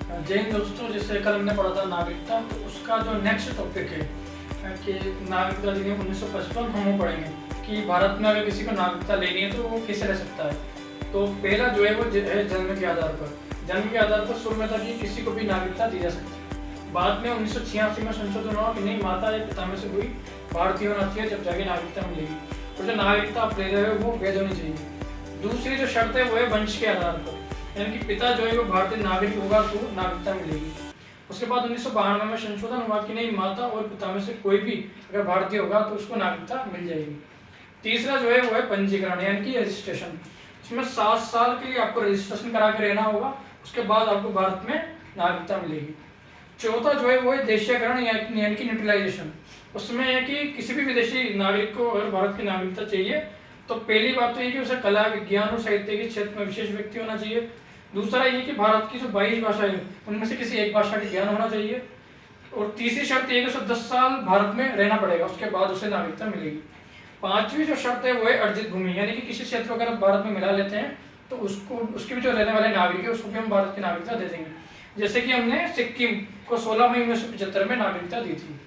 जय हिंद दोस्तों, जैसे कल हमने पढ़ा था नागरिकता, तो उसका जो नेक्स्ट टॉपिक है कि नागरिकता अधिनियम 1955 हम वो पढ़ेंगे कि भारत में अगर किसी को नागरिकता लेनी है तो वो कैसे ले सकता है। तो पहला जो है वो है जन्म के आधार पर। जन्म के आधार पर शुरू में था कि किसी को भी नागरिकता दी जा सकती है। बाद में 1986 में संशोधन हुआ कि नहीं, माता या पिता में से कोई भारतीय होना चाहिए जब जाके नागरिकता मिलेगी, और जो नागरिकता आप ले रहे हो वो वैध होनी चाहिए। दूसरी जो शर्त है वो है वंश के आधार पर, यानी कि पिता जो है वो भारतीय नागरिक होगा तो नागरिकता मिलेगी। उसके बाद 1992 में संशोधन हुआ कि नहीं, माता और पिता में से कोई भी अगर भारतीय होगा तो उसको नागरिकता मिल जाएगी। तीसरा जो है वो है पंजीकरण, यानी कि रजिस्ट्रेशन। इसमें 7 साल के लिए आपको रजिस्ट्रेशन करा के रहना होगा, उसके बाद आपको भारत में नागरिकता मिलेगी। चौथा जो है वो है देशीयकरण, यानी कि न्यूट्रलाइजेशन। उसमें है कि किसी भी विदेशी नागरिक को अगर भारत की नागरिकता चाहिए तो पहली बात तो ये कि उसे कला, विज्ञान और साहित्य के क्षेत्र में विशेष व्यक्ति होना चाहिए। दूसरा ये कि भारत की जो 22 भाषाएं हैं उनमें से किसी एक भाषा का ज्ञान होना चाहिए। और तीसरी शर्त ये कि उसे 10 साल भारत में रहना पड़ेगा, उसके बाद उसे नागरिकता मिलेगी। पांचवी जो शर्त है वो है अर्जित भूमि, यानी कि किसी क्षेत्र को अगर भारत में मिला लेते हैं तो उसको, उसके भी जो रहने वाले नागरिक है उसको भी हम भारत की नागरिकता दे देंगे। जैसे कि हमने सिक्किम को 16 मई 1975 में नागरिकता दी थी।